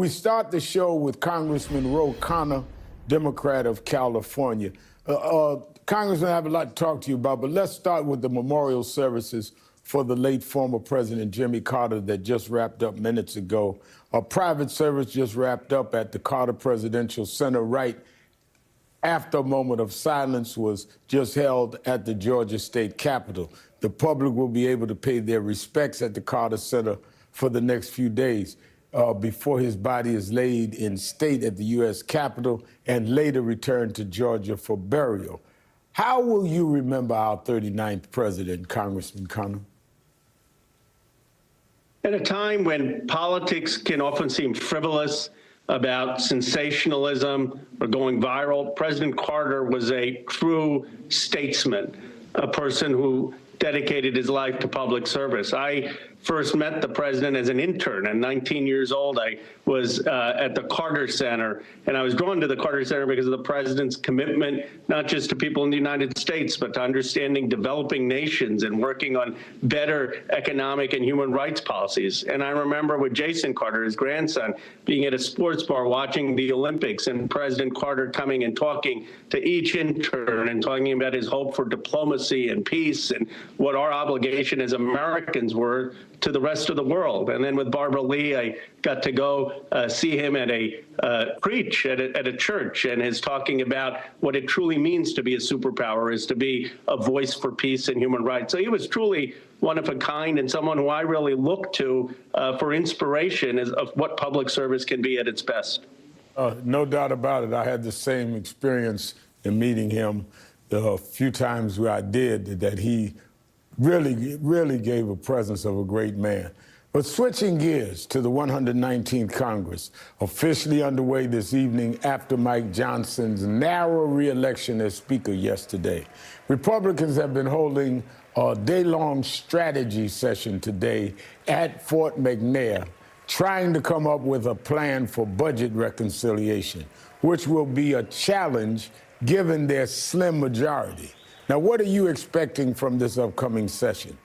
We start the show with Congressman Khanna, Democrat of California. Congressman, I have a lot to talk to you about, but let's start with the memorial services for the late former President Jimmy Carter that just wrapped up minutes ago. A private service just wrapped up at the Carter Presidential Center right after a moment of silence was just held at the Georgia State Capitol. The public will be able to pay their respects at the Carter Center for the next few days before his body is laid in state at the U.S. Capitol and later returned to Georgia for burial. How will you remember our 39th president, Congressman Khanna? At a time when politics can often seem frivolous, about sensationalism or going viral, President Carter was a true statesman, a person who dedicated his life to public service. I first met the president as an intern. At 19 years old, I was at the Carter Center, and I was drawn to the Carter Center because of the president's commitment, not just to people in the United States, but to understanding developing nations and working on better economic and human rights policies. And I remember with Jason Carter, his grandson, being at a sports bar watching the Olympics, and President Carter coming and talking to each intern and talking about his hope for diplomacy and peace and what our obligation as Americans were to the rest of the world. And then with Barbara Lee, I got to go see him at a preach at a church, and is talking about what it truly means to be a superpower, is to be a voice for peace and human rights. So he was truly one of a kind, and someone who I really look to for inspiration of what public service can be at its best. No doubt about it. I had the same experience in meeting him the few times where I did, that he really gave a presence of a great man. But switching gears to the 119th Congress, officially underway this evening after Mike Johnson's narrow re-election as Speaker yesterday. Republicans have been holding a day-long strategy session today at Fort McNair, trying to come up with a plan for budget reconciliation, which will be a challenge given their slim majority. Now, what are you expecting from this upcoming session?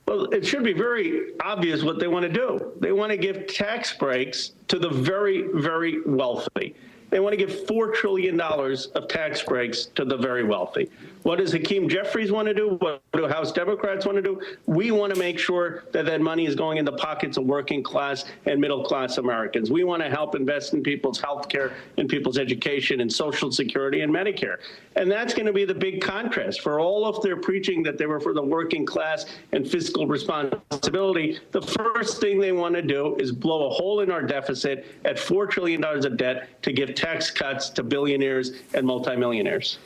Well, it should be very obvious what they want to do. They want to give tax breaks to the very, very wealthy. They want to give $4 trillion of tax breaks to the very wealthy. What does Hakeem Jeffries want to do? What do House Democrats want to do? We want to make sure that that money is going in the pockets of working class and middle class Americans. We want to help invest in people's health care, in people's education, and Social Security and Medicare. And that's going to be the big contrast. For all of their preaching that they were for the working class and fiscal responsibility, the first thing they want to do is blow a hole in our deficit at $4 trillion of debt to give tax cuts to billionaires and multimillionaires.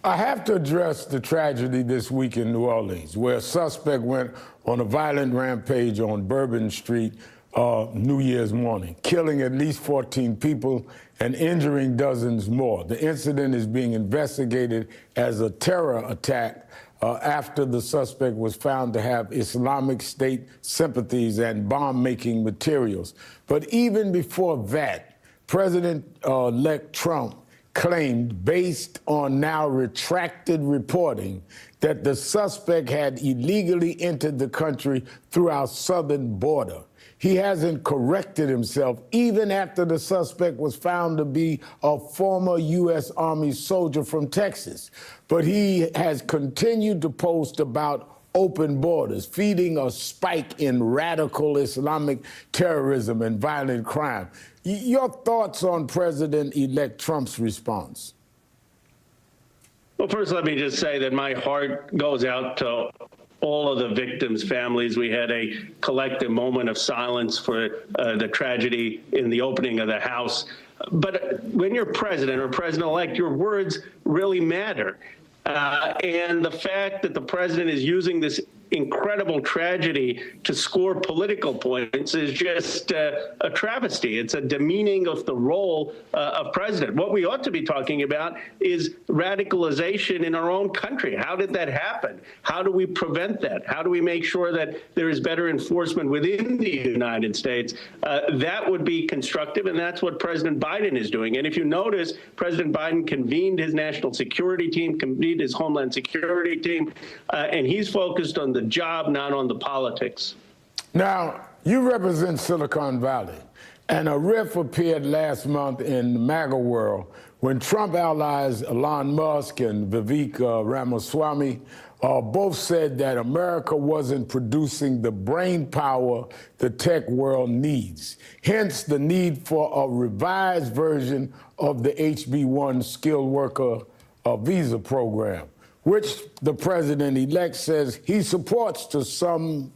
I have to address the tragedy this week in New Orleans, where a suspect went on a violent rampage on Bourbon Street New Year's morning, killing at least 14 people and injuring dozens more. The incident is being investigated as a terror attack after the suspect was found to have Islamic State sympathies and bomb-making materials. But even before that, President-elect Trump claimed, based on now retracted reporting, that the suspect had illegally entered the country through our southern border. He hasn't corrected himself, even after the suspect was found to be a former U.S. Army soldier from Texas. But he has continued to post about open borders, feeding a spike in radical Islamic terrorism and violent crime. Your thoughts on President-elect Trump's response? Well, first, let me just say that my heart goes out to all of the victims' families. We had a collective moment of silence for the tragedy in the opening of the House. But when you're president or president-elect, your words really matter. And the fact that the president is using this incredible tragedy to score political points is just a travesty. It's a demeaning of the role of president. What we ought to be talking about is radicalization in our own country. How did that happen? How do we prevent that? How do we make sure that there is better enforcement within the United States? That would be constructive, and that's what President Biden is doing. And if you notice, President Biden convened his national security team, convened his homeland security team, and he's focused on the job, not on the politics. Now, You represent Silicon Valley, and a rift appeared last month in the MAGA world when Trump allies Elon Musk and Vivek Ramaswamy both said that America wasn't producing the brain power the tech world needs. Hence, the need for a revised version of the HB1 skilled worker visa program, which the president-elect says he supports to some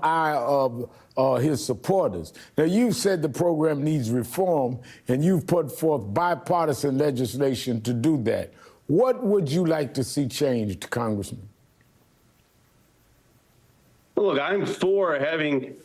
eye of his supporters. Now, you've said the program needs reform, and you've put forth bipartisan legislation to do that. What would you like to see changed, Congressman? Look, I'm for having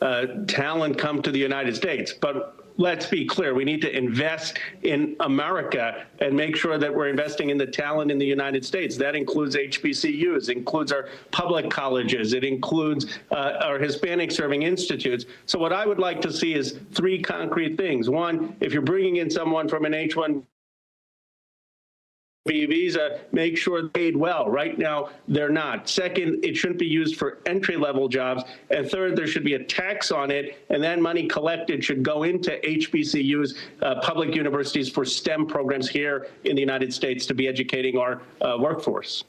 talent come to the United States, but let's be clear. We need to invest in America and make sure that we're investing in the talent in the United States. That includes HBCUs, includes our public colleges, it includes our Hispanic serving institutes. So what I would like to see is three concrete things. One, if you're bringing in someone from an H-1B visa, make sure they're paid well. Right now, they're not. Second, it shouldn't be used for entry-level jobs. And third, there should be a tax on it, and then money collected should go into HBCUs, public universities, for STEM programs here in the United States to be educating our workforce.